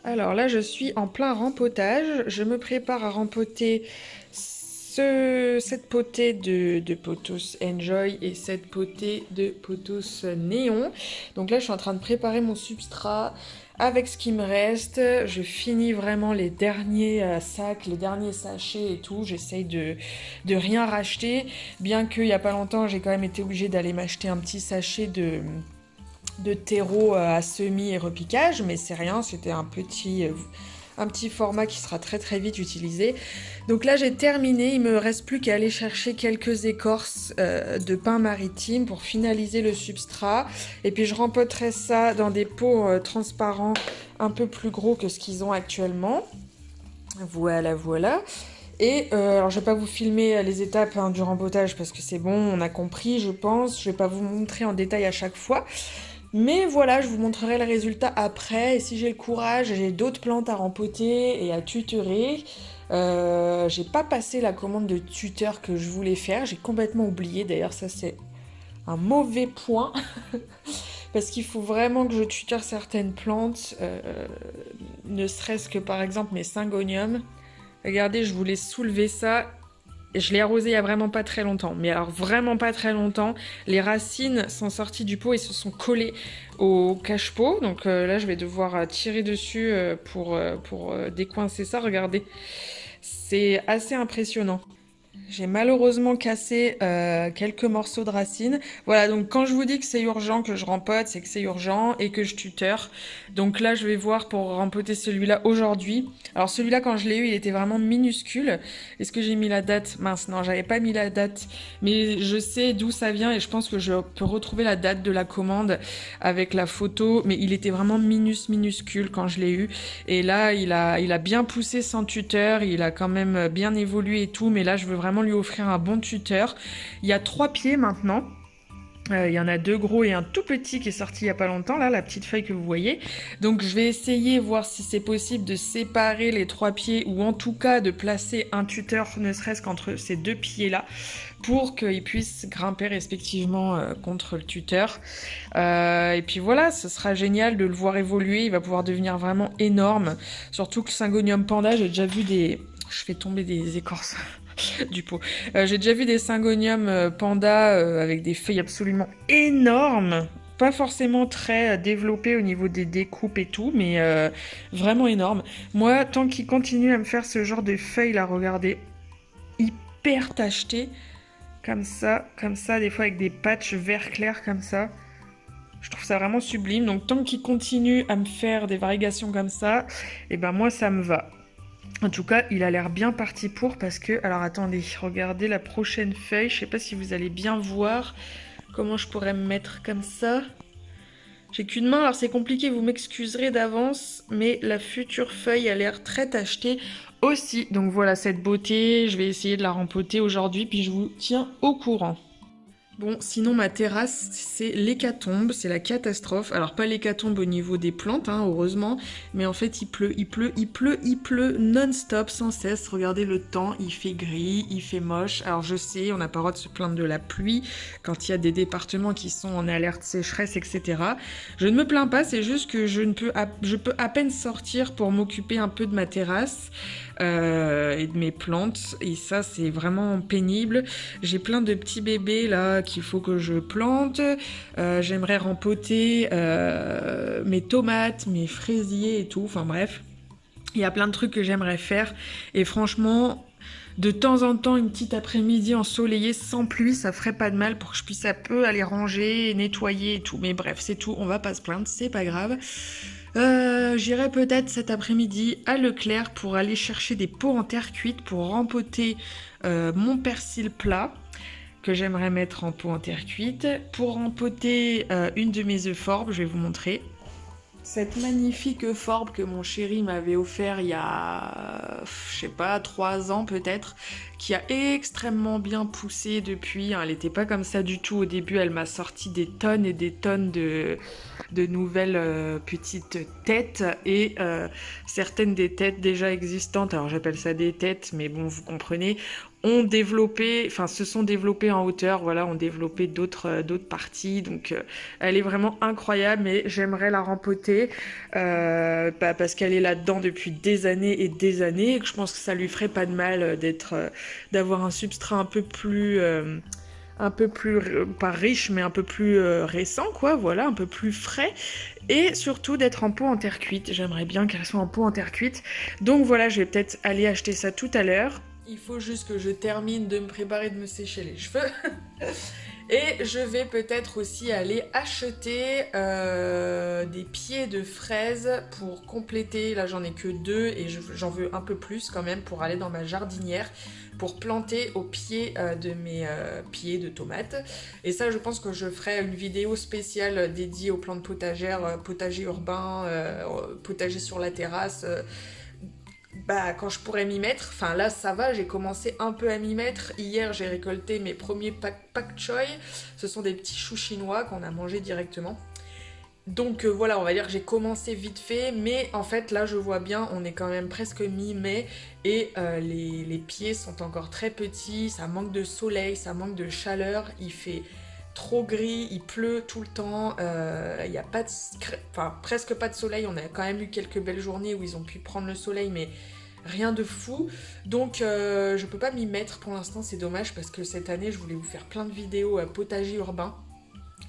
Alors là, je suis en plein rempotage. Je me prépare à rempoter cette potée de Potos Enjoy et cette potée de Potos Néon. Donc là, je suis en train de préparer mon substrat avec ce qui me reste. Je finis vraiment les derniers sacs, les derniers sachets et tout. J'essaye de rien racheter. Bien qu'il n'y a pas longtemps, j'ai quand même été obligée d'aller m'acheter un petit sachet de terreau à semis et repiquage, mais c'est rien, c'était un petit format qui sera très très vite utilisé. Donc là j'ai terminé, il me reste plus qu'à aller chercher quelques écorces de pin maritime pour finaliser le substrat. Et puis je rempoterai ça dans des pots transparents un peu plus gros que ce qu'ils ont actuellement. Voilà, voilà. Et alors je vais pas vous filmer les étapes du rempotage parce que c'est bon, on a compris je pense. Je vais pas vous montrer en détail à chaque fois. Mais voilà, je vous montrerai le résultat après. Et si j'ai le courage, j'ai d'autres plantes à rempoter et à tutorer. J'ai pas passé la commande de tuteur que je voulais faire. J'ai complètement oublié. D'ailleurs, ça c'est un mauvais point. Parce qu'il faut vraiment que je tuteur certaines plantes. Ne serait-ce que par exemple mes syngoniums. Regardez, je voulais soulever ça. Je l'ai arrosé il y a vraiment pas très longtemps, mais alors vraiment pas très longtemps. Les racines sont sorties du pot et se sont collées au cache-pot. Donc là, je vais devoir tirer dessus pour décoincer ça. Regardez, c'est assez impressionnant. J'ai malheureusement cassé quelques morceaux de racines. Voilà, donc quand je vous dis que c'est urgent que je rempote, c'est que c'est urgent et que je tuteur. Donc là, je vais voir pour rempoter celui-là aujourd'hui. Alors celui-là, quand je l'ai eu, il était vraiment minuscule. Est-ce que j'ai mis la date? Mince, non, j'avais pas mis la date. Mais je sais d'où ça vient et je pense que je peux retrouver la date de la commande avec la photo. Mais il était vraiment minuscule quand je l'ai eu. Et là, il a bien poussé sans tuteur. Il a quand même bien évolué et tout. Mais là, je veux vraiment lui offrir un bon tuteur. Il y a 3 pieds maintenant. Il y en a 2 gros et un tout petit qui est sorti il y a pas longtemps, là, la petite feuille que vous voyez. Donc je vais essayer, voir si c'est possible de séparer les 3 pieds ou en tout cas de placer un tuteur, ne serait-ce qu'entre ces 2 pieds-là, pour qu'ils puissent grimper respectivement contre le tuteur. Et puis voilà, ce sera génial de le voir évoluer, il va pouvoir devenir vraiment énorme. Surtout que le Syngonium Panda, j'ai déjà vu des... Je fais tomber des écorces du pot. J'ai déjà vu des syngoniums panda avec des feuilles absolument énormes. Pas forcément très développées au niveau des découpes et tout, mais vraiment énormes. Moi, tant qu'il continue à me faire ce genre de feuilles là, regardez, hyper tachetées, comme ça, des fois avec des patchs vert clair comme ça. Je trouve ça vraiment sublime. Donc tant qu'il continue à me faire des varigations comme ça, et ben moi ça me va. En tout cas, il a l'air bien parti pour parce que... Alors attendez, regardez la prochaine feuille. Je sais pas si vous allez bien voir comment je pourrais me mettre comme ça. J'ai qu'une main, alors c'est compliqué, vous m'excuserez d'avance, mais la future feuille a l'air très tachetée aussi. Donc voilà cette beauté, je vais essayer de la rempoter aujourd'hui, puis je vous tiens au courant. Bon, sinon ma terrasse, c'est l'hécatombe, c'est la catastrophe. Alors pas l'hécatombe au niveau des plantes, hein, heureusement, mais en fait il pleut non-stop, sans cesse. Regardez le temps, il fait gris, il fait moche. Alors je sais, on n'a pas le droit de se plaindre de la pluie quand il y a des départements qui sont en alerte sécheresse, etc. Je ne me plains pas, c'est juste que je peux à peine sortir pour m'occuper un peu de ma terrasse et de mes plantes, et ça c'est vraiment pénible. J'ai plein de petits bébés là qu'il faut que je plante. J'aimerais rempoter mes tomates, mes fraisiers et tout. Enfin bref, il y a plein de trucs que j'aimerais faire. Et franchement, de temps en temps, une petite après-midi ensoleillée sans pluie, ça ferait pas de mal pour que je puisse un peu aller ranger, nettoyer et tout. Mais bref, c'est tout. On va pas se plaindre, c'est pas grave. J'irai peut-être cet après-midi à Leclerc pour aller chercher des pots en terre cuite pour rempoter mon persil plat que j'aimerais mettre en pot en terre cuite. Pour rempoter une de mes euphorbes, je vais vous montrer. Cette magnifique euphorbes que mon chéri m'avait offert il y a, je sais pas, 3 ans peut-être, qui a extrêmement bien poussé depuis. Elle n'était pas comme ça du tout au début, elle m'a sorti des tonnes et des tonnes de nouvelles petites têtes et certaines des têtes déjà existantes, alors j'appelle ça des têtes, mais bon, vous comprenez, ont développé, enfin se sont développés en hauteur, voilà, ont développé d'autres parties. Donc elle est vraiment incroyable, mais j'aimerais la rempoter parce qu'elle est là-dedans depuis des années et des années. Et que je pense que ça lui ferait pas de mal d'avoir un substrat un peu plus, pas riche, mais un peu plus récent, quoi, voilà, un peu plus frais. Et surtout d'être en pot en terre cuite. J'aimerais bien qu'elle soit en pot en terre cuite. Donc voilà, je vais peut-être aller acheter ça tout à l'heure. Il faut juste que je termine de me préparer de me sécher les cheveux. Et je vais peut-être aussi aller acheter des pieds de fraises pour compléter. Là, j'en ai que 2 et j'en veux un peu plus quand même pour aller dans ma jardinière pour planter au pied de mes pieds de tomates. Et ça, je pense que je ferai une vidéo spéciale dédiée aux plantes potagères, potager urbain, potager sur la terrasse. Bah, quand je pourrais m'y mettre, enfin là ça va, j'ai commencé un peu à m'y mettre. Hier j'ai récolté mes premiers pak choy, ce sont des petits choux chinois qu'on a mangés directement. Donc voilà, on va dire que j'ai commencé vite fait, mais en fait là je vois bien, on est quand même presque mi-mai et les pieds sont encore très petits, ça manque de soleil, ça manque de chaleur, il fait trop gris, il pleut tout le temps, il y a pas de, enfin presque pas de soleil, on a quand même eu quelques belles journées où ils ont pu prendre le soleil, mais rien de fou. Donc je peux pas m'y mettre pour l'instant, c'est dommage parce que cette année je voulais vous faire plein de vidéos potager urbain,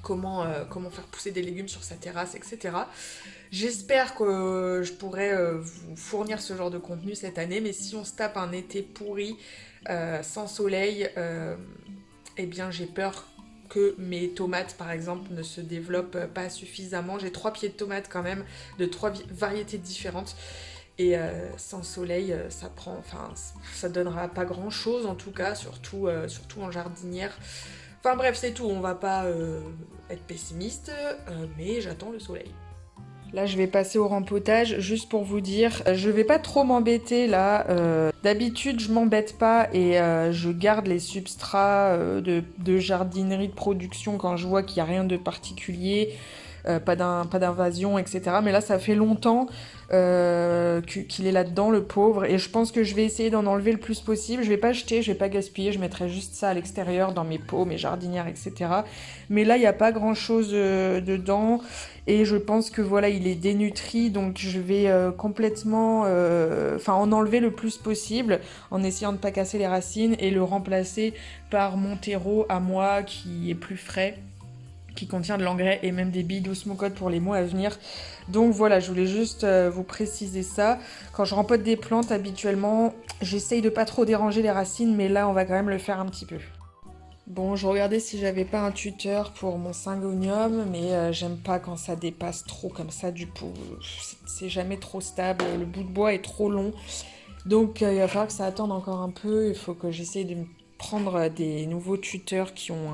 comment faire pousser des légumes sur sa terrasse, etc. J'espère que je pourrai vous fournir ce genre de contenu cette année, mais si on se tape un été pourri, sans soleil, eh bien j'ai peur que mes tomates par exemple ne se développent pas suffisamment. J'ai 3 pieds de tomates quand même, de 3 variétés différentes. Et sans soleil, ça donnera pas grand chose en tout cas, surtout en jardinière. Enfin bref, c'est tout, on va pas être pessimiste, mais j'attends le soleil. Là, je vais passer au rempotage, juste pour vous dire, je vais pas trop m'embêter là. D'habitude, je m'embête pas et je garde les substrats de jardinerie de production quand je vois qu'il y a rien de particulier. Pas d'invasion, etc. Mais là, ça fait longtemps qu'il est là-dedans, le pauvre. Et je pense que je vais essayer d'en enlever le plus possible. Je vais pas jeter, je vais pas gaspiller. Je mettrai juste ça à l'extérieur, dans mes pots, mes jardinières, etc. Mais là, il n'y a pas grand-chose dedans. Et je pense que voilà, il est dénutri. Donc, je vais complètement... en enlever le plus possible en essayant de ne pas casser les racines et le remplacer par mon terreau à moi qui est plus frais, qui contient de l'engrais et même des billes d'osmocote pour les mois à venir. Donc voilà, je voulais juste vous préciser ça. Quand je rempote des plantes, habituellement, j'essaye de pas trop déranger les racines, mais là, on va quand même le faire un petit peu. Bon, je regardais si j'avais pas un tuteur pour mon syngonium, mais j'aime pas quand ça dépasse trop comme ça du pot. C'est jamais trop stable, le bout de bois est trop long. Donc il va falloir que ça attende encore un peu. Il faut que j'essaye de me prendre des nouveaux tuteurs qui ont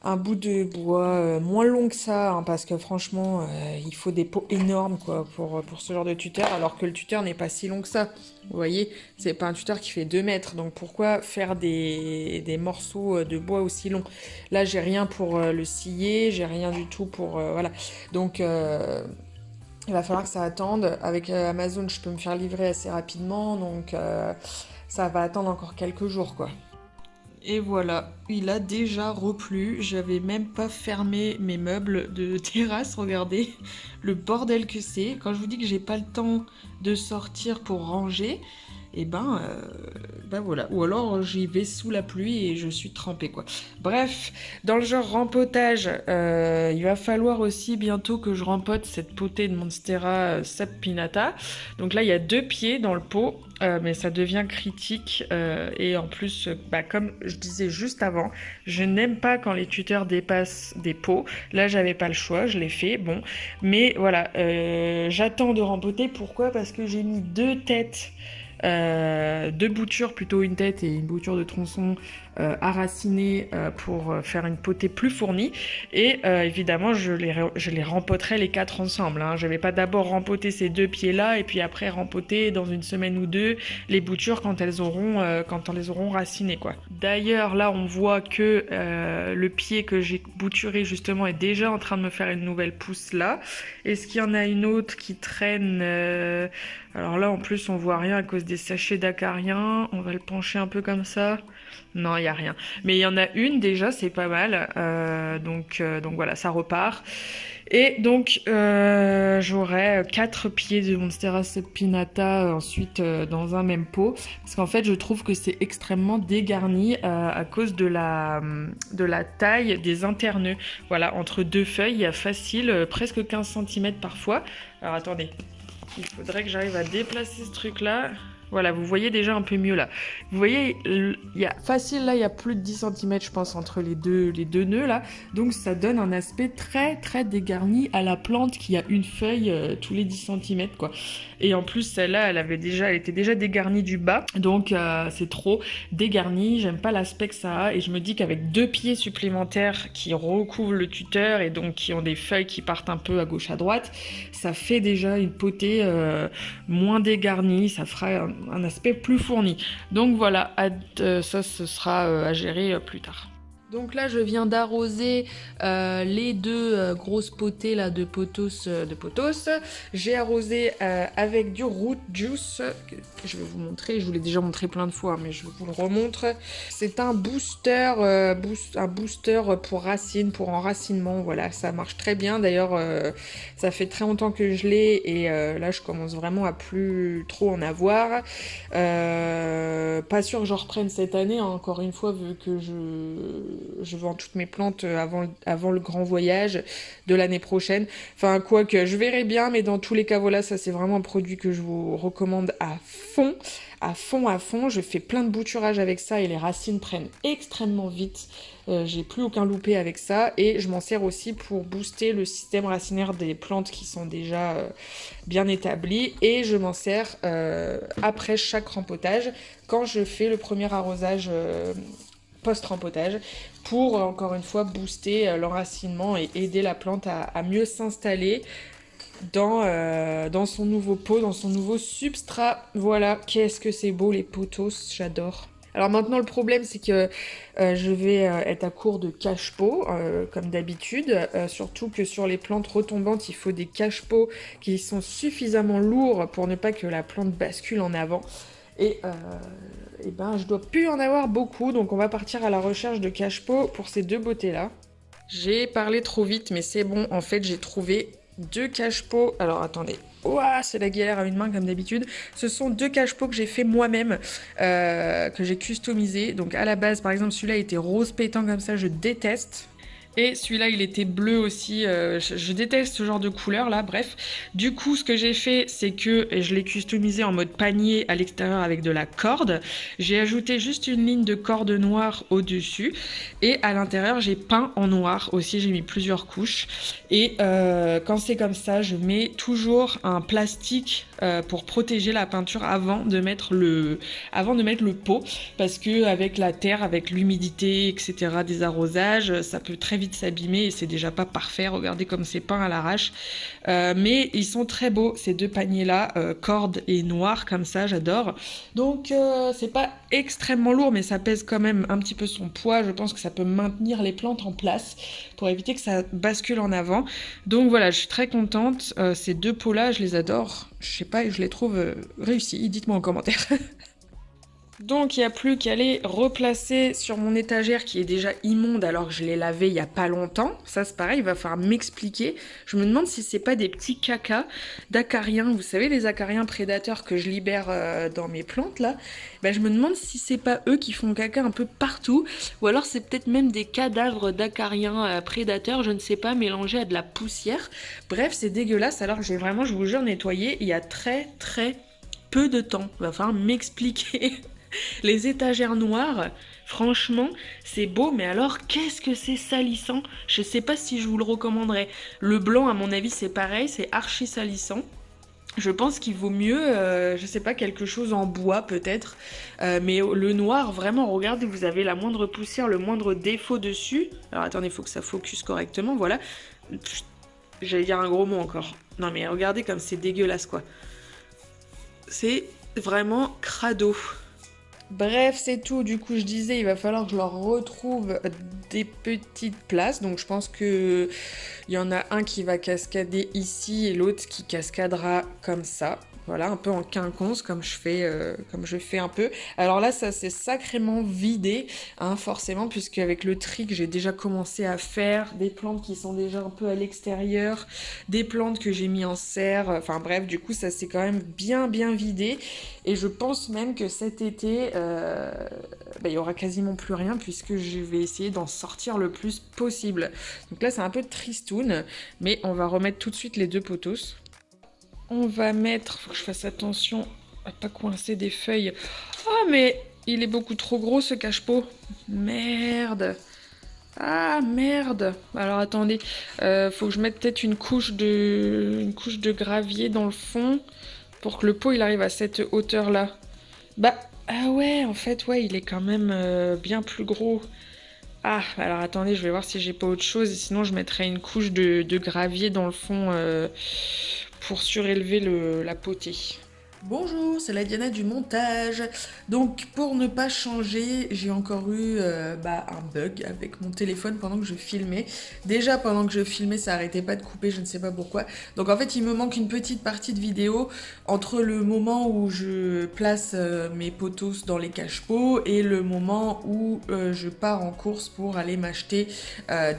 un bout de bois moins long que ça, hein, parce que franchement, il faut des pots énormes quoi, pour ce genre de tuteur, alors que le tuteur n'est pas si long que ça. Vous voyez, c'est pas un tuteur qui fait 2 mètres, donc pourquoi faire des morceaux de bois aussi longs? Là, j'ai rien pour le scier, j'ai rien du tout pour... voilà. Donc, il va falloir que ça attende. Avec Amazon, je peux me faire livrer assez rapidement, donc ça va attendre encore quelques jours, quoi. Et voilà, il a déjà replu. J'avais même pas fermé mes meubles de terrasse, regardez le bordel que c'est. Quand je vous dis que j'ai pas le temps de sortir pour ranger, et ben voilà. Ou alors j'y vais sous la pluie et je suis trempée quoi. Bref, dans le genre rempotage, il va falloir aussi bientôt que je rempote cette potée de Monstera Sapinata. Donc là il y a 2 pieds dans le pot. Mais ça devient critique et en plus, comme je disais juste avant, je n'aime pas quand les tuteurs dépassent des pots. Là, j'avais pas le choix, je l'ai fait, bon. Mais voilà, j'attends de rempoter. Pourquoi? Parce que j'ai mis 2 têtes, 2 boutures, plutôt une tête et une bouture de tronçon à raciner pour faire une potée plus fournie. Et évidemment, je les rempoterai les 4 ensemble. Hein. Je vais pas d'abord rempoter ces 2 pieds-là et puis après rempoter dans une semaine ou 2 les boutures quand on les auront racinées, quoi. D'ailleurs, là, on voit que le pied que j'ai bouturé justement est déjà en train de me faire une nouvelle pousse là. Est-ce qu'il y en a une autre qui traîne Alors là, en plus, on voit rien à cause des sachets d'acariens. On va le pencher un peu comme ça. Non, il y a rien. Mais il y en a une déjà, c'est pas mal. Donc voilà, ça repart. Et donc j'aurai 4 pieds de Monstera Sepinata ensuite dans un même pot. Parce qu'en fait, je trouve que c'est extrêmement dégarni à cause de la taille des interneux. Voilà, entre 2 feuilles, il y a facile presque 15 cm parfois. Alors attendez, il faudrait que j'arrive à déplacer ce truc-là. Voilà, vous voyez déjà un peu mieux là. Vous voyez, il y a facile là, il y a plus de 10 cm je pense entre les deux nœuds là. Donc ça donne un aspect très très dégarni à la plante qui a une feuille tous les 10 cm quoi. Et en plus celle-là, elle était déjà dégarnie du bas. Donc c'est trop dégarni, j'aime pas l'aspect que ça a. Et je me dis qu'avec 2 pieds supplémentaires qui recouvrent le tuteur et donc qui ont des feuilles qui partent un peu à gauche à droite, ça fait déjà une potée moins dégarnie, ça fera un aspect plus fourni. Donc voilà, ça ce sera à gérer plus tard. Donc là, je viens d'arroser les 2 grosses potées là, de pothos. J'ai arrosé avec du root juice, que je vais vous montrer. Je vous l'ai déjà montré plein de fois, mais je vous le remontre. C'est un booster, un booster pour racines, pour enracinement. Voilà, ça marche très bien. D'ailleurs, ça fait très longtemps que je l'ai et là, je commence vraiment à plus trop en avoir. Pas sûr que j'en reprenne cette année, hein, encore une fois, vu que je vends toutes mes plantes avant le grand voyage de l'année prochaine. Enfin, quoique, je verrai bien, mais dans tous les cas, voilà, ça c'est vraiment un produit que je vous recommande à fond. À fond. Je fais plein de bouturage avec ça et les racines prennent extrêmement vite. J'ai plus aucun loupé avec ça et je m'en sers aussi pour booster le système racinaire des plantes qui sont déjà bien établies et je m'en sers après chaque rempotage quand je fais le premier arrosage post-rempotage pour encore une fois booster l'enracinement et aider la plante à mieux s'installer dans son nouveau pot, dans son nouveau substrat. Voilà, qu'est-ce que c'est beau les pothos, j'adore. Alors maintenant le problème c'est que je vais être à court de cache-pot comme d'habitude, surtout que sur les plantes retombantes il faut des cache-pots qui sont suffisamment lourds pour ne pas que la plante bascule en avant. Et ben je dois plus en avoir beaucoup, donc on va partir à la recherche de cache-pot pour ces 2 beautés là. J'ai parlé trop vite mais c'est bon, en fait j'ai trouvé 2 cache-pots. Alors attendez, ouah, c'est la galère à une main comme d'habitude. Ce sont 2 cache-pots que j'ai fait moi-même, que j'ai customisé. Donc à la base, par exemple, celui-là était rose pétant comme ça, je déteste. Et celui-là, il était bleu aussi. Je déteste ce genre de couleur là. Bref, du coup, ce que j'ai fait, c'est que je l'ai customisé en mode panier à l'extérieur avec de la corde. J'ai ajouté juste une ligne de corde noire au-dessus. Et à l'intérieur, j'ai peint en noir aussi. J'ai mis plusieurs couches. Et quand c'est comme ça, je mets toujours un plastique pour protéger la peinture avant de mettre le pot. Parce que avec la terre, avec l'humidité, etc., des arrosages, ça peut très vite s'abîmer et c'est déjà pas parfait. Regardez comme c'est peint à l'arrache. Mais ils sont très beaux, ces 2 paniers-là, corde et noir, comme ça, j'adore. Donc c'est pas extrêmement lourd, mais ça pèse quand même un petit peu son poids. Je pense que ça peut maintenir les plantes en place pour éviter que ça bascule en avant. Donc voilà, je suis très contente. Ces 2 pots-là, je les adore. Je sais pas, je les trouve réussis. Dites-moi en commentaire. Donc il n'y a plus qu'à les replacer sur mon étagère qui est déjà immonde alors que je l'ai lavé il n'y a pas longtemps. Ça c'est pareil, il va falloir m'expliquer. Je me demande si c'est pas des petits cacas d'acariens. Vous savez les acariens prédateurs que je libère dans mes plantes là. Ben, je me demande si c'est pas eux qui font caca un peu partout. Ou alors c'est peut-être même des cadavres d'acariens prédateurs, je ne sais pas, mélangés à de la poussière. Bref, c'est dégueulasse alors que j'ai vraiment, je vous jure, nettoyé il y a très peu de temps. Il va falloir m'expliquer. Les étagères noires, franchement, c'est beau, mais alors qu'est-ce que c'est salissant? Je sais pas si je vous le recommanderais. Le blanc, à mon avis, c'est pareil, c'est archi salissant. Je pense qu'il vaut mieux, je sais pas, quelque chose en bois peut-être. Mais le noir, vraiment, regardez, vous avez la moindre poussière, le moindre défaut dessus. Alors attendez, il faut que ça focus correctement, voilà. J'allais dire un gros mot encore. Non mais regardez comme c'est dégueulasse quoi. C'est vraiment crado. Bref, c'est tout. Du coup, je disais, il va falloir que je leur retrouve des petites places. Donc, je pense que il y en a un qui va cascader ici et l'autre qui cascadera comme ça. Voilà, un peu en quinconce comme je fais un peu. Alors là, ça s'est sacrément vidé, hein, forcément, puisque avec le tri que j'ai déjà commencé à faire, des plantes qui sont déjà un peu à l'extérieur, des plantes que j'ai mis en serre, enfin bref, du coup, ça s'est quand même bien vidé. Et je pense même que cet été, il y aura quasiment plus rien puisque je vais essayer d'en sortir le plus possible. Donc là, c'est un peu tristoun, mais on va remettre tout de suite les deux potos. On va mettre, faut que je fasse attention à pas coincer des feuilles. Ah, mais il est beaucoup trop gros ce cache-pot. Merde. Ah merde. Alors attendez, faut que je mette peut-être une couche de gravier dans le fond pour que le pot il arrive à cette hauteur-là. Bah ah ouais, en fait ouais, il est quand même bien plus gros. Ah, alors attendez, je vais voir si j'ai pas autre chose. Sinon, je mettrai une couche de gravier dans le fond pour surélever la potée. Bonjour, c'est la Diana du montage. Donc pour ne pas changer, j'ai encore eu un bug avec mon téléphone pendant que je filmais. Déjà pendant que je filmais, ça arrêtait pas de couper, je ne sais pas pourquoi. Donc en fait, il me manque une petite partie de vidéo entre le moment où je place mes potos dans les cache-pots et le moment où je pars en course pour aller m'acheter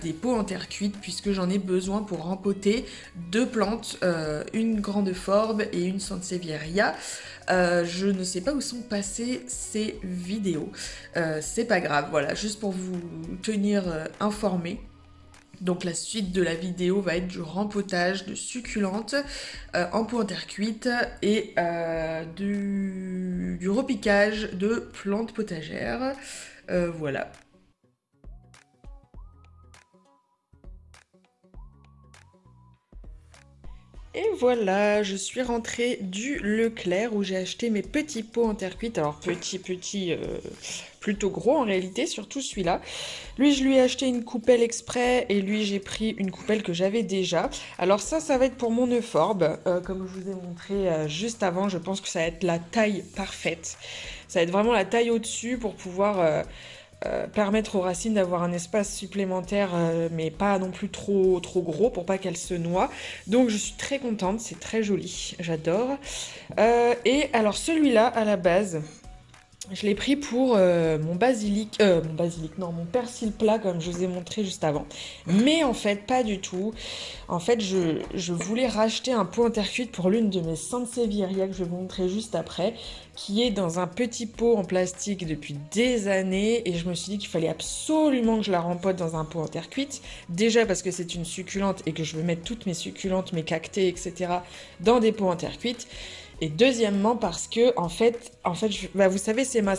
des pots en terre cuite puisque j'en ai besoin pour rempoter deux plantes, une grande forbe et une sansevieria. Je ne sais pas où sont passées ces vidéos. C'est pas grave, voilà, juste pour vous tenir informés. Donc la suite de la vidéo va être du rempotage de succulentes en pot en terre cuite et du repiquage de plantes potagères. Voilà. Et voilà, je suis rentrée du Leclerc où j'ai acheté mes petits pots en terre cuite. Alors petit, plutôt gros en réalité, surtout celui-là. Lui, je lui ai acheté une coupelle exprès et lui, j'ai pris une coupelle que j'avais déjà. Alors ça va être pour mon euphorbes. Comme je vous ai montré juste avant, je pense que ça va être la taille parfaite. Ça va être vraiment la taille au-dessus pour pouvoir permettre aux racines d'avoir un espace supplémentaire, mais pas non plus trop gros pour pas qu'elles se noient. Donc je suis très contente, c'est très joli, j'adore. Et alors celui-là, à la base, je l'ai pris pour mon persil plat comme je vous ai montré juste avant. Mais en fait, pas du tout. En fait, je voulais racheter un pot en terre cuite pour l'une de mes Sansevieria que je vais vous montrer juste après, qui est dans un petit pot en plastique depuis des années. Et je me suis dit qu'il fallait absolument que je la rempote dans un pot en terre cuite. Déjà parce que c'est une succulente et que je veux mettre toutes mes succulentes, mes cactées, etc. dans des pots en terre cuite. Et deuxièmement parce que vous savez c'est ma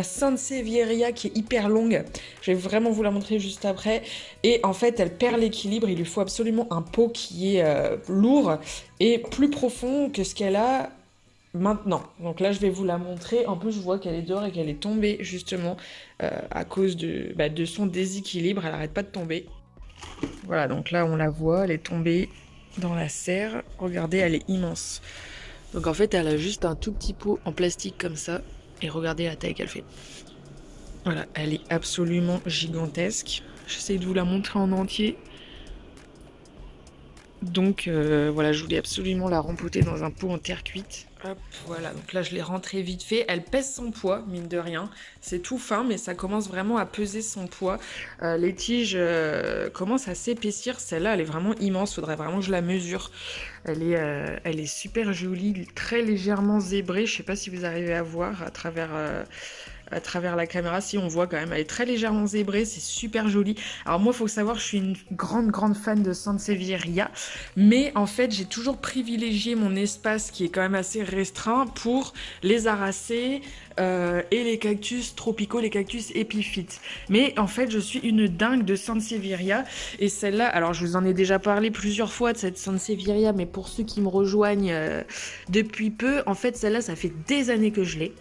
Sansevieria qui est hyper longue. Je vais vraiment vous la montrer juste après. Et en fait elle perd l'équilibre. Il lui faut absolument un pot qui est lourd et plus profond que ce qu'elle a maintenant. Donc là je vais vous la montrer. En plus je vois qu'elle est dehors et qu'elle est tombée justement à cause de son déséquilibre. Elle arrête pas de tomber. Voilà, donc là on la voit, elle est tombée dans la serre. Regardez, elle est immense. Donc en fait, elle a juste un tout petit pot en plastique comme ça. Et regardez la taille qu'elle fait. Voilà, elle est absolument gigantesque. J'essaie de vous la montrer en entier. Donc voilà, je voulais absolument la rempoter dans un pot en terre cuite. Hop, voilà, donc là je l'ai rentrée vite fait. Elle pèse son poids, mine de rien. C'est tout fin, mais ça commence vraiment à peser son poids. Les tiges commencent à s'épaissir. Celle-là, elle est vraiment immense. Faudrait vraiment que je la mesure. Elle est super jolie, très légèrement zébrée. Je sais pas si vous arrivez à voir à travers à travers la caméra. Si on voit quand même, elle est très légèrement zébrée, c'est super joli. Alors moi, faut savoir, je suis une grande fan de Sansevieria, mais en fait, j'ai toujours privilégié mon espace qui est quand même assez restreint pour les aracées et les cactus tropicaux, les cactus épiphytes. Mais en fait, je suis une dingue de Sansevieria et celle-là, alors je vous en ai déjà parlé plusieurs fois de cette Sansevieria, mais pour ceux qui me rejoignent depuis peu, en fait, celle-là, ça fait des années que je l'ai.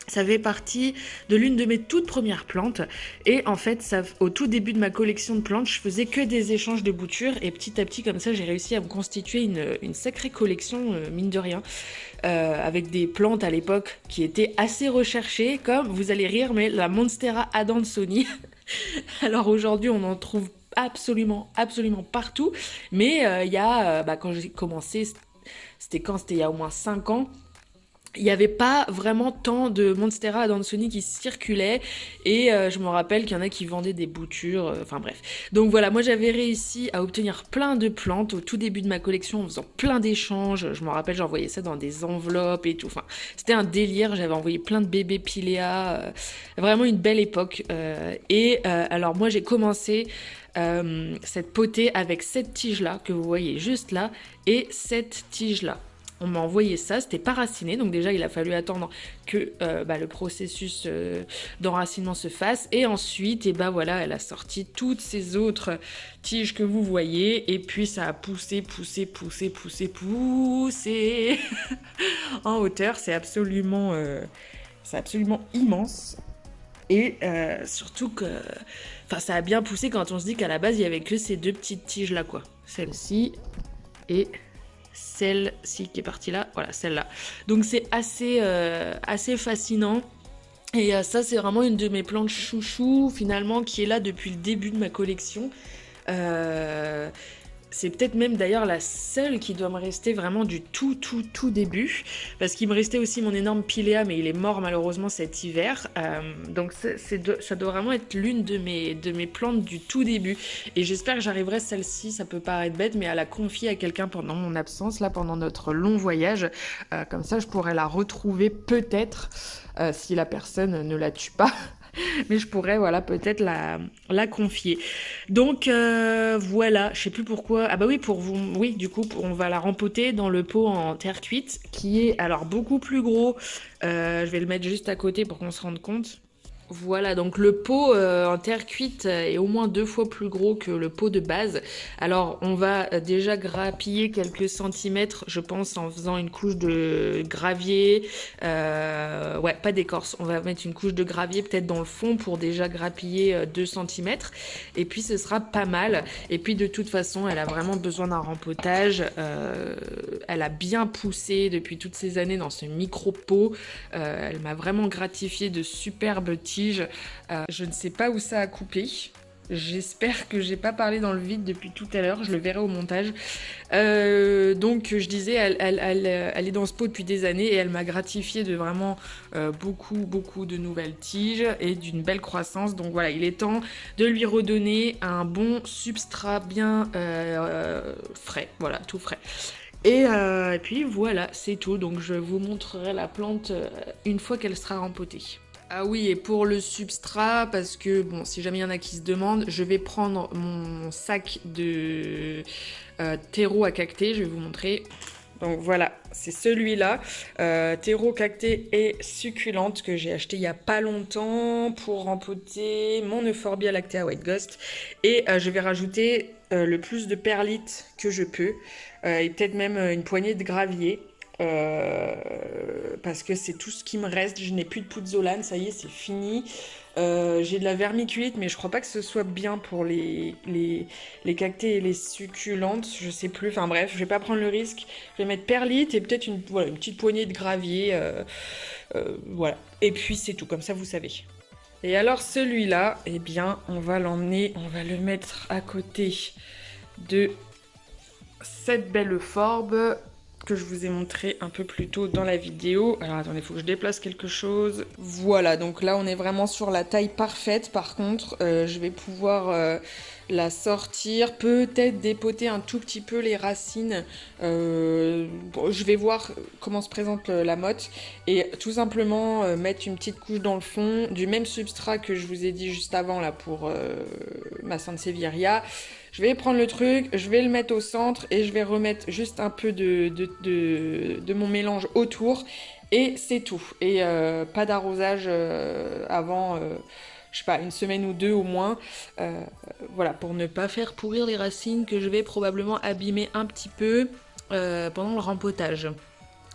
Ça fait partie de l'une de mes toutes premières plantes et en fait au tout début de ma collection de plantes je faisais que des échanges de boutures et petit à petit comme ça j'ai réussi à me constituer une sacrée collection mine de rien avec des plantes à l'époque qui étaient assez recherchées comme vous allez rire mais la Monstera adansoni. Alors aujourd'hui on en trouve absolument partout mais il y a quand j'ai commencé c'était il y a au moins 5 ans. Il n'y avait pas vraiment tant de Monstera adansoni qui circulaient et je me rappelle qu'il y en a qui vendaient des boutures, enfin bref. Donc voilà, moi j'avais réussi à obtenir plein de plantes au tout début de ma collection en faisant plein d'échanges. Je me rappelle, j'envoyais ça dans des enveloppes et tout. Enfin, c'était un délire, j'avais envoyé plein de bébés Pilea, vraiment une belle époque. Alors moi j'ai commencé cette potée avec cette tige-là que vous voyez juste là et cette tige-là. On m'a envoyé ça, c'était pas raciné, donc déjà il a fallu attendre que le processus d'enracinement se fasse. Et ensuite, voilà, elle a sorti toutes ces autres tiges que vous voyez. Et puis ça a poussé en hauteur. C'est absolument immense. Et surtout que ça a bien poussé quand on se dit qu'à la base il y avait que ces deux petites tiges là quoi. Celle-ci et celle-ci qui est partie là, voilà celle-là. Donc c'est assez fascinant. Et ça c'est vraiment une de mes plantes chouchou finalement qui est là depuis le début de ma collection. C'est peut-être même d'ailleurs la seule qui doit me rester vraiment du tout début. Parce qu'il me restait aussi mon énorme Pilea, mais il est mort malheureusement cet hiver. Donc ça doit vraiment être l'une de mes plantes du tout début. Et j'espère que j'arriverai celle-ci, ça peut paraître bête, mais à la confier à quelqu'un pendant mon absence, là pendant notre long voyage. Comme ça je pourrais la retrouver peut-être, si la personne ne la tue pas. Mais je pourrais peut-être la confier. Donc voilà, je sais plus pourquoi. Ah bah oui, pour vous, oui, du coup on va la rempoter dans le pot en terre cuite qui est alors beaucoup plus gros. Je vais le mettre juste à côté pour qu'on se rende compte. Voilà, donc le pot en terre cuite est au moins 2 fois plus gros que le pot de base. Alors on va déjà grappiller quelques centimètres, je pense, en faisant une couche de gravier. Ouais, pas d'écorce, on va mettre une couche de gravier peut-être dans le fond pour déjà grappiller 2 centimètres. Et puis ce sera pas mal. Et puis de toute façon, elle a vraiment besoin d'un rempotage. Elle a bien poussé depuis toutes ces années dans ce micro-pot. Elle m'a vraiment gratifié de superbes tiges. Je ne sais pas où ça a coupé. J'espère que j'ai pas parlé dans le vide depuis tout à l'heure. Je le verrai au montage. Donc je disais, elle est dans ce pot depuis des années et elle m'a gratifié de vraiment beaucoup de nouvelles tiges et d'une belle croissance. Donc voilà, il est temps de lui redonner un bon substrat bien frais. Voilà, tout frais. Et puis voilà, c'est tout. Donc je vous montrerai la plante une fois qu'elle sera rempotée. Ah oui, et pour le substrat, parce que, bon, si jamais il y en a qui se demandent, je vais prendre mon sac de terreau à cacté, je vais vous montrer. Donc voilà, c'est celui-là, terreau cacté et succulente que j'ai acheté il y a pas longtemps pour rempoter mon Euphorbia lactea White Ghost. Et je vais rajouter le plus de perlite que je peux, et peut-être même une poignée de gravier. Parce que c'est tout ce qui me reste. Je n'ai plus de pouzzolane, ça y est, c'est fini. J'ai de la vermiculite, mais je crois pas que ce soit bien pour les cactés et les succulentes. Je sais plus. Enfin bref, je vais pas prendre le risque. Je vais mettre perlite et peut-être une petite poignée de gravier. Voilà. Et puis c'est tout. Comme ça, vous savez. Et alors celui-là, eh bien, on va l'emmener. On va le mettre à côté de cette belle forbe que je vous ai montré un peu plus tôt dans la vidéo. Alors attendez, il faut que je déplace quelque chose. Voilà, donc là on est vraiment sur la taille parfaite. Par contre, je vais pouvoir la sortir, peut-être dépoter un tout petit peu les racines. Bon, je vais voir comment se présente la motte et tout simplement mettre une petite couche dans le fond du même substrat que je vous ai dit juste avant là pour ma Sansevieria. Je vais prendre le truc, je vais le mettre au centre et je vais remettre juste un peu de mon mélange autour et c'est tout. Et pas d'arrosage avant, je sais pas, une semaine ou deux au moins. Euh, voilà, pour ne pas faire pourrir les racines que je vais probablement abîmer un petit peu pendant le rempotage.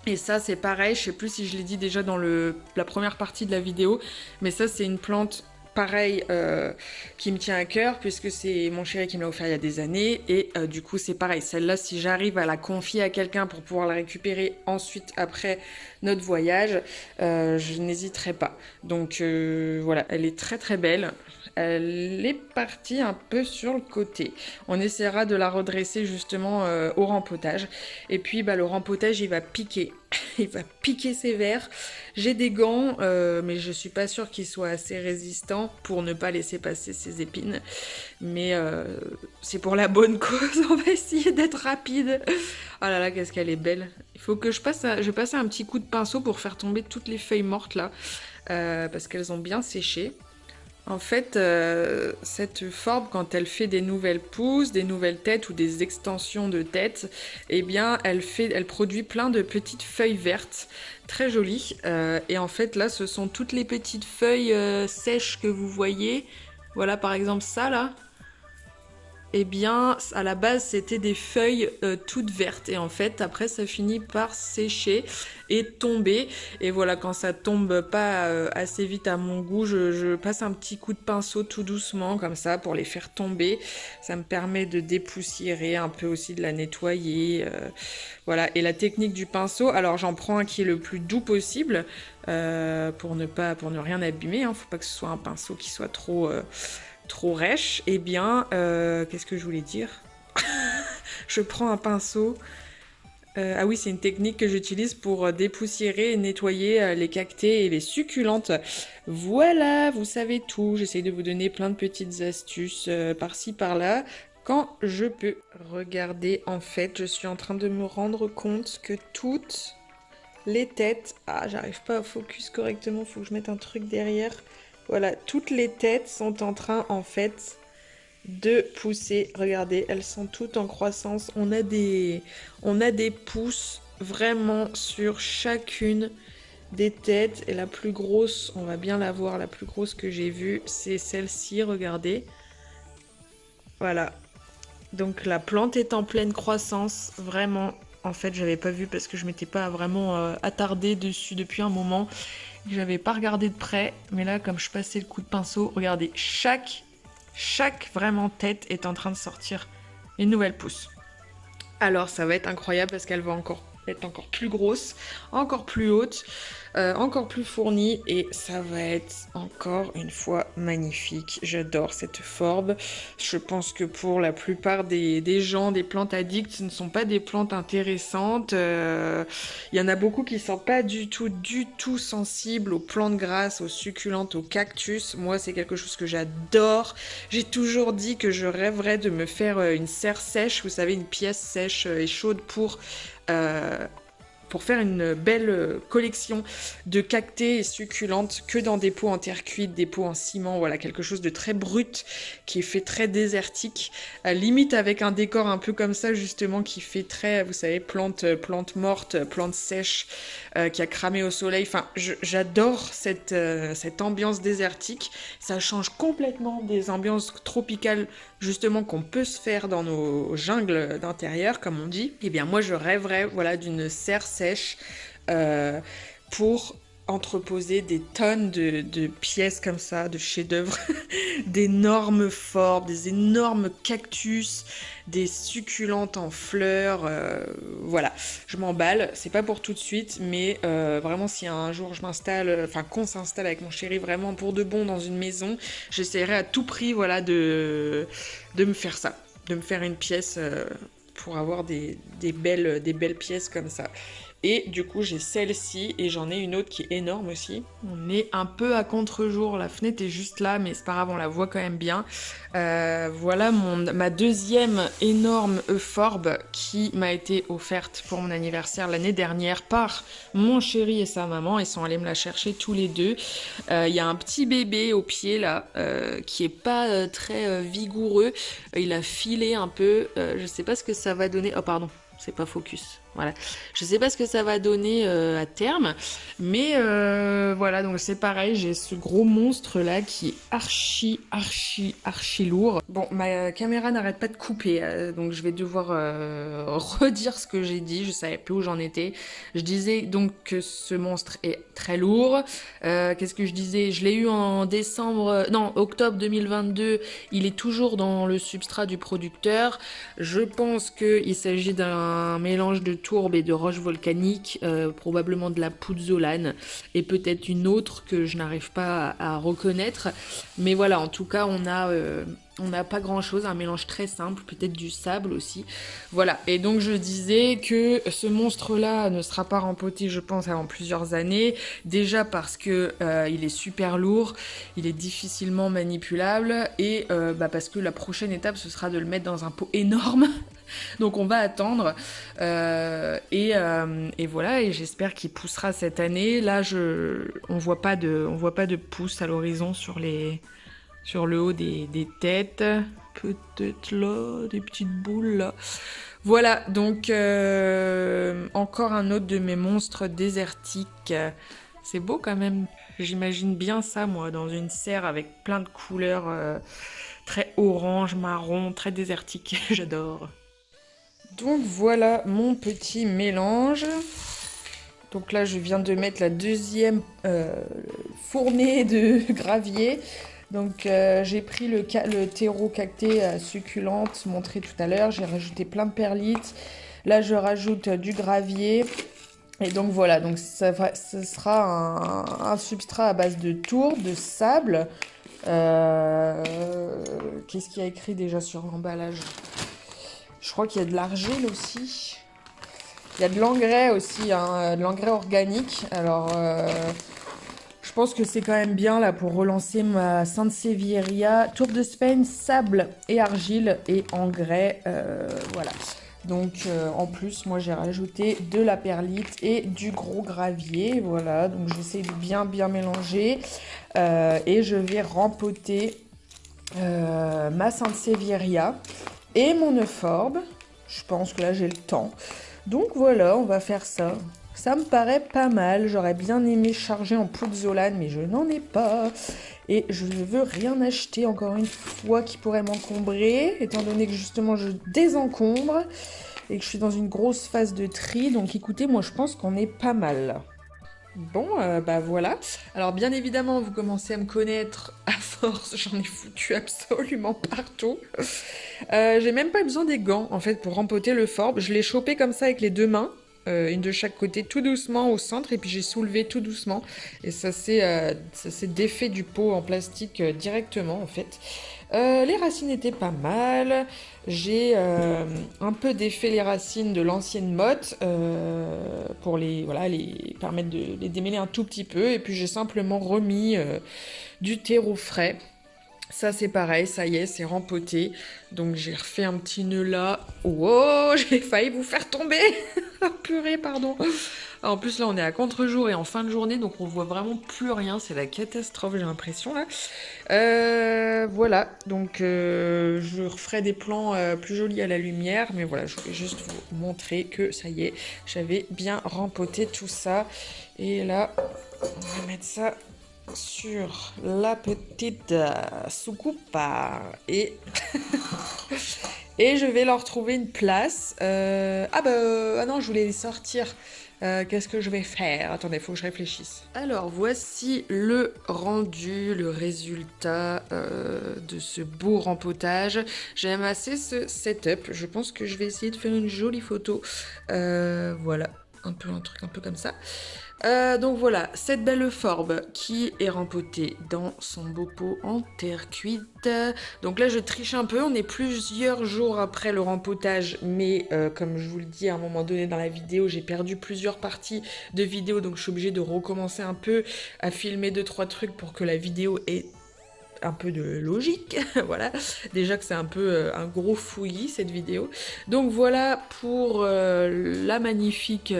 Et ça, c'est pareil, je sais plus si je l'ai dit déjà dans la première partie de la vidéo, mais ça, c'est une plante pareil qui me tient à cœur puisque c'est mon chéri qui me l'a offert il y a des années et du coup c'est pareil, celle-là si j'arrive à la confier à quelqu'un pour pouvoir la récupérer ensuite après notre voyage, je n'hésiterai pas. Donc voilà, elle est très très belle. Elle est partie un peu sur le côté. On essaiera de la redresser justement au rempotage. Et puis bah, le rempotage il va piquer. Il va piquer ses vers. J'ai des gants, mais je suis pas sûre qu'ils soient assez résistants pour ne pas laisser passer ces épines. Mais c'est pour la bonne cause, on va essayer d'être rapide. Oh là là, qu'est-ce qu'elle est belle. Il faut que je passe un petit coup de pinceau pour faire tomber toutes les feuilles mortes là, parce qu'elles ont bien séché. En fait, cette forbe, quand elle fait des nouvelles pousses, des nouvelles têtes ou des extensions de tête, eh bien, elle produit plein de petites feuilles vertes, très jolies. Et en fait, là, ce sont toutes les petites feuilles sèches que vous voyez. Voilà, par exemple, ça, là. Eh bien, à la base, c'était des feuilles toutes vertes. Et en fait, après, ça finit par sécher et tomber. Et voilà, quand ça tombe pas assez vite à mon goût, je passe un petit coup de pinceau tout doucement, comme ça, pour les faire tomber. Ça me permet de dépoussiérer un peu aussi, de la nettoyer. Voilà, et la technique du pinceau, alors j'en prends un qui est le plus doux possible, pour ne rien abîmer. Hein. Faut pas que ce soit un pinceau qui soit trop rêche, eh bien, qu'est-ce que je voulais dire? Je prends un pinceau. Ah oui, c'est une technique que j'utilise pour dépoussiérer et nettoyer les cactées et les succulentes. Voilà, vous savez tout. J'essaye de vous donner plein de petites astuces par-ci, par-là. Quand je peux. Regardez, en fait, je suis en train de me rendre compte que toutes les têtes... Ah, j'arrive pas à focus correctement, faut que je mette un truc derrière. Voilà, toutes les têtes sont en train, en fait, de pousser. Regardez, elles sont toutes en croissance. On a des pousses vraiment sur chacune des têtes. Et la plus grosse, on va bien la voir, la plus grosse que j'ai vue, c'est celle-ci, regardez. Voilà. Donc la plante est en pleine croissance, vraiment. En fait, j'avais pas vu parce que je m'étais pas vraiment attardée dessus depuis un moment. J'avais pas regardé de près, mais là, comme je passais le coup de pinceau, regardez, chaque vraiment tête est en train de sortir une nouvelle pousse. Alors, ça va être incroyable parce qu'elle va être encore plus grosse, encore plus haute, encore plus fournie et ça va être encore une fois magnifique. J'adore cette forbe. Je pense que pour la plupart des gens, des plantes addicts, ce ne sont pas des plantes intéressantes. Il y en a beaucoup qui ne sont pas du tout sensibles aux plantes grasses, aux succulentes, aux cactus. Moi, c'est quelque chose que j'adore. J'ai toujours dit que je rêverais de me faire une serre sèche, vous savez, une pièce sèche et chaude pour faire une belle collection de cactées et succulentes que dans des pots en terre cuite, des pots en ciment, voilà, quelque chose de très brut, qui est fait très désertique, limite avec un décor un peu comme ça justement, qui fait très, vous savez, plante morte, plante sèche, qui a cramé au soleil, enfin, j'adore cette ambiance désertique, ça change complètement des ambiances tropicales justement qu'on peut se faire dans nos jungles d'intérieur, comme on dit. Eh bien moi je rêverais, voilà, d'une serre sèche pour entreposer des tonnes de pièces comme ça, de chefs-d'œuvre, d'énormes forbes, des énormes cactus, des succulentes en fleurs, voilà, je m'emballe, c'est pas pour tout de suite, mais vraiment si un jour je m'installe, enfin qu'on s'installe avec mon chéri vraiment pour de bon dans une maison, j'essaierai à tout prix, voilà, de me faire ça, de me faire une pièce pour avoir des belles pièces comme ça. Et du coup j'ai celle-ci et j'en ai une autre qui est énorme aussi. On est un peu à contre-jour, la fenêtre est juste là mais c'est pas grave, on la voit quand même bien. Voilà ma deuxième énorme Euphorbe qui m'a été offerte pour mon anniversaire l'année dernière par mon chéri et sa maman. Ils sont allés me la chercher tous les deux. Il y a un petit bébé au pied là qui est pas très vigoureux. Il a filé un peu. Je sais pas ce que ça va donner. Oh pardon, c'est pas focus. Voilà. Je sais pas ce que ça va donner à terme, mais voilà, donc c'est pareil, j'ai ce gros monstre là qui est archi lourd. Bon, ma caméra n'arrête pas de couper, donc je vais devoir redire ce que j'ai dit, je savais plus où j'en étais. Je disais donc que ce monstre est très lourd. Qu'est-ce que je disais? Je l'ai eu en octobre 2022, il est toujours dans le substrat du producteur. Je pense qu'il s'agit d'un mélange de tourbe et de roche volcanique, probablement de la pouzzolane et peut-être une autre que je n'arrive pas à reconnaître. Mais voilà, en tout cas, on n'a pas grand chose, un mélange très simple, peut-être du sable aussi. Voilà, et donc je disais que ce monstre-là ne sera pas rempoté, je pense, avant plusieurs années. Déjà parce que il est super lourd, il est difficilement manipulable, et parce que la prochaine étape, ce sera de le mettre dans un pot énorme. Donc on va attendre et voilà, et j'espère qu'il poussera cette année. Là on voit pas de pouce à l'horizon sur le haut des têtes. Peut-être là, des petites boules là. Voilà, donc encore un autre de mes monstres désertiques. C'est beau quand même. J'imagine bien ça moi dans une serre avec plein de couleurs très orange, marron, très désertique. J'adore. Donc voilà mon petit mélange. Donc là je viens de mettre la deuxième fournée de gravier. Donc j'ai pris le terreau cacté succulente montré tout à l'heure. J'ai rajouté plein de perlites. Là je rajoute du gravier. Et donc voilà, donc ce sera un substrat à base de tourbe, de sable. Qu'est-ce qu'il y a écrit déjà sur l'emballage? Je crois qu'il y a de l'argile aussi. Il y a de l'engrais aussi, hein, de l'engrais organique. Alors, je pense que c'est quand même bien là pour relancer ma Sansevieria. Tour de Spain, sable et argile et engrais. Voilà. Donc, en plus, moi j'ai rajouté de la perlite et du gros gravier. Voilà. Donc, j'essaie de bien mélanger. Et je vais rempoter ma Sansevieria et mon Euphorbe. Je pense que là j'ai le temps. Donc voilà, on va faire ça. Ça me paraît pas mal. J'aurais bien aimé charger en pouzzolane, mais je n'en ai pas. Et je ne veux rien acheter, encore une fois, qui pourrait m'encombrer, étant donné que justement je désencombre et que je suis dans une grosse phase de tri. Donc écoutez, moi je pense qu'on est pas mal. Bon, bah voilà. Alors bien évidemment, vous commencez à me connaître à force, j'en ai foutu absolument partout. J'ai même pas besoin des gants, en fait, pour rempoter le Forbe. Je l'ai chopé comme ça avec les deux mains, une de chaque côté, tout doucement au centre, et puis j'ai soulevé tout doucement. Et ça s'est défait du pot en plastique directement, en fait. Les racines étaient pas mal. J'ai un peu défait les racines de l'ancienne motte pour les permettre de les démêler un tout petit peu. Et puis j'ai simplement remis du terreau frais. Ça c'est pareil, ça y est, c'est rempoté. Donc j'ai refait un petit nœud là. Oh, j'ai failli vous faire tomber. Ah, purée, pardon. En plus là on est à contre-jour et en fin de journée, donc on voit vraiment plus rien. C'est la catastrophe, j'ai l'impression là. Voilà, donc je referai des plans plus jolis à la lumière. Mais voilà, je voulais juste vous montrer que ça y est, j'avais bien rempoté tout ça. Et là, on va mettre ça sur la petite soucoupe et et je vais leur trouver une place. Ah non, je voulais les sortir. Qu'est-ce que je vais faire? Attendez, il faut que je réfléchisse. Alors, voici le rendu, le résultat de ce beau rempotage. J'aime assez ce setup. Je pense que je vais essayer de faire une jolie photo. Voilà. un truc un peu comme ça. Donc voilà, cette belle euphorbes qui est rempotée dans son beau pot en terre cuite. Donc là je triche un peu, on est plusieurs jours après le rempotage, mais comme je vous le dis à un moment donné dans la vidéo, j'ai perdu plusieurs parties de vidéo, donc je suis obligée de recommencer un peu à filmer 2-3 trucs pour que la vidéo ait un peu de logique, voilà, déjà que c'est un peu un gros fouillis cette vidéo. Donc voilà pour la magnifique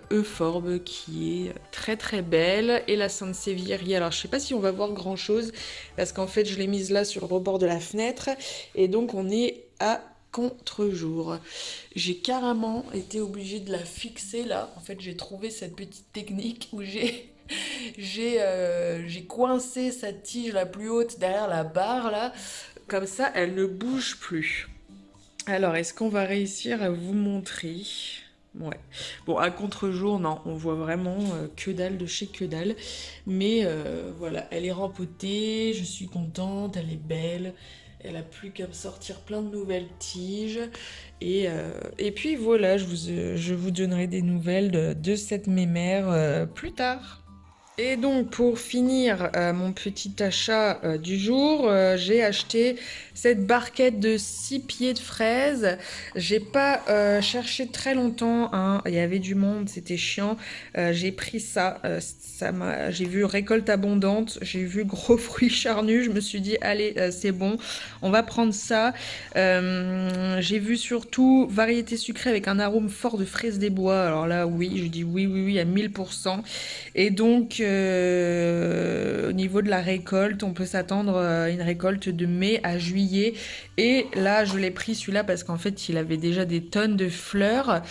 Euphorbe qui est très très belle, et la Sansevieria. Alors je sais pas si on va voir grand chose parce qu'en fait je l'ai mise là sur le rebord de la fenêtre et donc on est à contre-jour. J'ai carrément été obligée de la fixer là. En fait j'ai trouvé cette petite technique où j'ai coincé sa tige la plus haute derrière la barre là, comme ça elle ne bouge plus. Alors est-ce qu'on va réussir à vous montrer? Ouais. Bon, à contre-jour, non, on voit vraiment que dalle de chez que dalle. Mais voilà, elle est rempotée, je suis contente, elle est belle. Elle a plus qu'à me sortir plein de nouvelles tiges. Et puis voilà, je vous donnerai des nouvelles de cette mémère plus tard. Et donc pour finir mon petit achat du jour, j'ai acheté cette barquette de 6 pieds de fraises. J'ai pas cherché très longtemps, hein. Il y avait du monde, c'était chiant. J'ai pris ça, j'ai vu récolte abondante, j'ai vu gros fruits charnus, je me suis dit allez c'est bon, on va prendre ça. J'ai vu surtout variété sucrée avec un arôme fort de fraises des bois. Alors là oui, je dis oui à 1000%. Et donc, au niveau de la récolte, on peut s'attendre à une récolte de mai à juillet. Et là, je l'ai pris celui-là parce qu'en fait, il avait déjà des tonnes de fleurs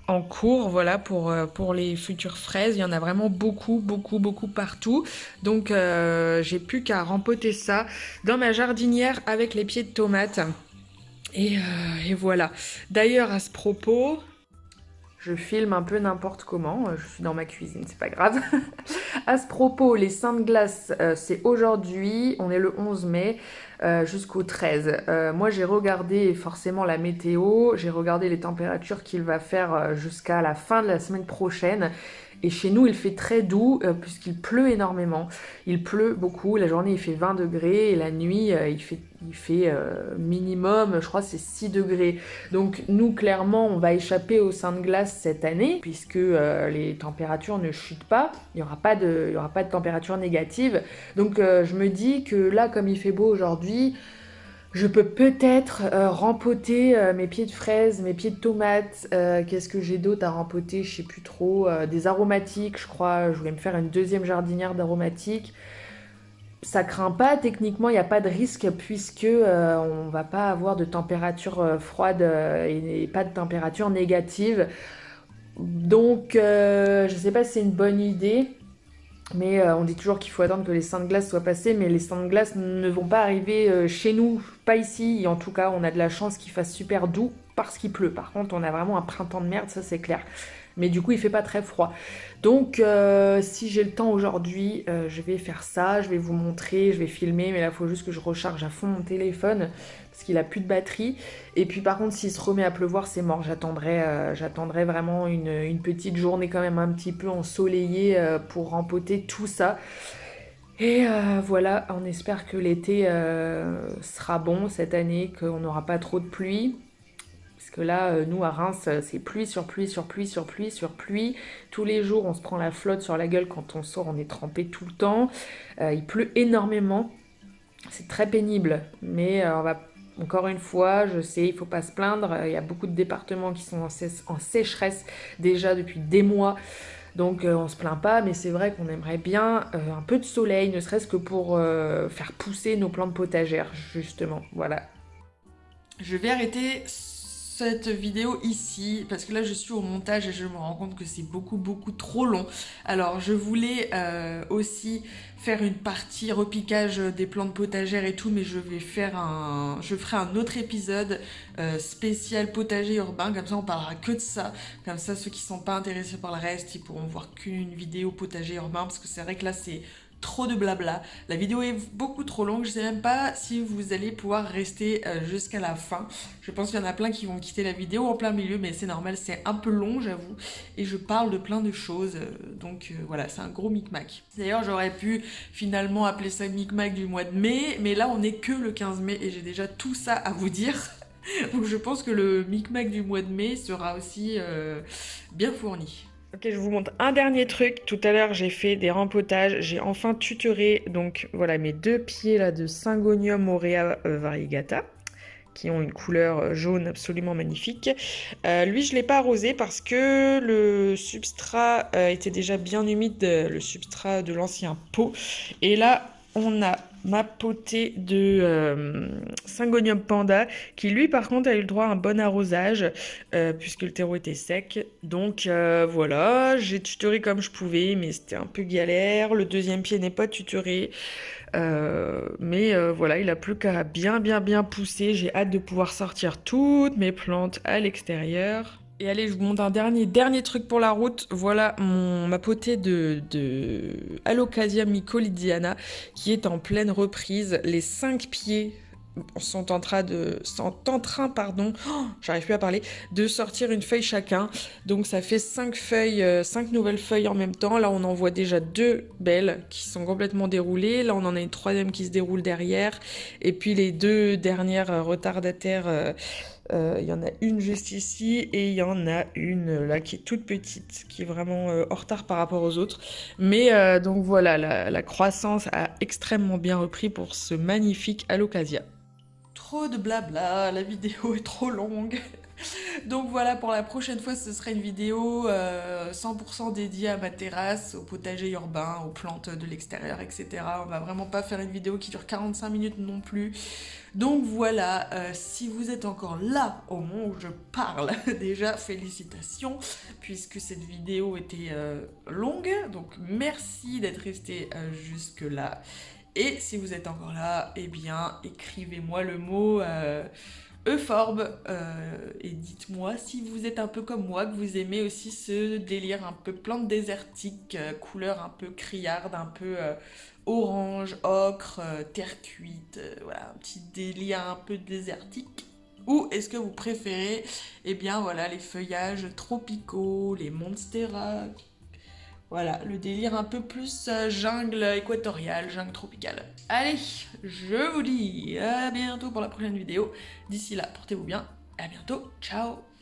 en cours, voilà, pour les futures fraises. Il y en a vraiment beaucoup partout. Donc, j'ai plus qu'à rempoter ça dans ma jardinière avec les pieds de tomates. Et voilà. D'ailleurs, à ce propos... Je filme un peu n'importe comment, je suis dans ma cuisine, c'est pas grave. À ce propos, les seins de glace, c'est aujourd'hui, on est le 11 mai, jusqu'au 13. Moi j'ai regardé forcément la météo, j'ai regardé les températures qu'il va faire jusqu'à la fin de la semaine prochaine. Et chez nous, il fait très doux puisqu'il pleut énormément. Il pleut beaucoup. La journée, il fait 20 degrés et la nuit, il fait minimum, je crois, c'est 6 degrés. Donc nous, clairement, on va échapper au sein de glace cette année puisque les températures ne chutent pas. Il n'y aura pas de température négative. Donc je me dis que là, comme il fait beau aujourd'hui, je peux peut-être rempoter mes pieds de fraises, mes pieds de tomates. Qu'est-ce que j'ai d'autre à rempoter? Je sais plus trop. Des aromatiques, je crois. Je voulais me faire une deuxième jardinière d'aromatiques. Ça craint pas, techniquement, il n'y a pas de risque puisque on va pas avoir de température froide et pas de température négative. Donc, je sais pas si c'est une bonne idée. Mais on dit toujours qu'il faut attendre que les seins de glace soient passés, mais les seins de glace ne vont pas arriver chez nous, pas ici. Et en tout cas, on a de la chance qu'il fasse super doux parce qu'il pleut. Par contre, on a vraiment un printemps de merde, ça c'est clair. Mais du coup, il fait pas très froid. Donc, si j'ai le temps aujourd'hui, je vais faire ça, je vais vous montrer, je vais filmer. Mais là, il faut juste que je recharge à fond mon téléphone parce qu'il a plus de batterie. Et puis, par contre, s'il se remet à pleuvoir, c'est mort. J'attendrai vraiment une petite journée quand même un petit peu ensoleillée pour rempoter tout ça. Et voilà, on espère que l'été sera bon cette année, qu'on n'aura pas trop de pluie. Parce que là, nous à Reims, c'est pluie sur pluie sur pluie sur pluie sur pluie. Tous les jours, on se prend la flotte sur la gueule quand on sort, on est trempé tout le temps. Il pleut énormément. C'est très pénible. Mais on va, encore une fois, je sais, il faut pas se plaindre. Il y a beaucoup de départements qui sont en sécheresse déjà depuis des mois. Donc on se plaint pas, mais c'est vrai qu'on aimerait bien un peu de soleil, ne serait-ce que pour faire pousser nos plantes potagères, justement. Voilà. Je vais arrêter cette vidéo ici parce que là je suis au montage et je me rends compte que c'est beaucoup trop long. Alors je voulais aussi faire une partie repiquage des plantes potagères et tout, mais je ferai un autre épisode spécial potager urbain, comme ça on parlera que de ça, comme ça ceux qui sont pas intéressés par le reste ils pourront voir qu'une vidéo potager urbain, parce que c'est vrai que là c'est trop de blabla. La vidéo est beaucoup trop longue. Je sais même pas si vous allez pouvoir rester jusqu'à la fin. Je pense qu'il y en a plein qui vont quitter la vidéo en plein milieu, mais c'est normal, c'est un peu long, j'avoue. Et je parle de plein de choses, donc voilà, c'est un gros micmac. D'ailleurs, j'aurais pu finalement appeler ça micmac du mois de mai, mais là, on n'est que le 15 mai et j'ai déjà tout ça à vous dire. Donc je pense que le micmac du mois de mai sera aussi bien fourni. Ok, je vous montre un dernier truc. Tout à l'heure, j'ai fait des rempotages. J'ai enfin tutoré, donc voilà, mes 2 pieds là de Syngonium aurea variegata, qui ont une couleur jaune absolument magnifique. Lui, je ne l'ai pas arrosé parce que le substrat était déjà bien humide, le substrat de l'ancien pot. Et là, on a ma potée de Syngonium panda, qui lui, par contre, a eu le droit à un bon arrosage, puisque le terreau était sec. Donc voilà, j'ai tutoré comme je pouvais, mais c'était un peu galère. Le deuxième pied n'est pas tutoré. Mais voilà, il a plus qu'à bien pousser. J'ai hâte de pouvoir sortir toutes mes plantes à l'extérieur. Et allez, je vous montre un dernier truc pour la route. Voilà ma potée de Alocasia mycolidiana qui est en pleine reprise. Les 5 pieds sont en train, j'arrive plus à parler, de sortir une feuille chacun. Donc ça fait 5 feuilles, 5 nouvelles feuilles en même temps. Là, on en voit déjà 2 belles qui sont complètement déroulées. Là, on en a une 3e qui se déroule derrière. Et puis les 2 dernières retardataires, il y en a une juste ici et il y en a une là qui est toute petite, qui est vraiment en retard par rapport aux autres. Mais donc voilà, la croissance a extrêmement bien repris pour ce magnifique Alocasia. Trop de blabla, la vidéo est trop longue. Donc voilà, pour la prochaine fois, ce sera une vidéo 100% dédiée à ma terrasse, au potager urbain, aux plantes de l'extérieur, etc. On va vraiment pas faire une vidéo qui dure 45 minutes non plus. Donc voilà, si vous êtes encore là au moment où je parle, déjà félicitations, puisque cette vidéo était longue. Donc merci d'être resté jusque là. Et si vous êtes encore là, eh bien, écrivez-moi le mot Euphorbe et dites-moi si vous êtes un peu comme moi, que vous aimez aussi ce délire un peu plante désertique, couleur un peu criarde, un peu orange, ocre, terre cuite, voilà, un petit délire un peu désertique. Ou est-ce que vous préférez, eh bien voilà, les feuillages tropicaux, les monstera, voilà, le délire un peu plus jungle équatoriale, jungle tropicale. Allez, je vous dis à bientôt pour la prochaine vidéo. D'ici là, portez-vous bien. À bientôt. Ciao.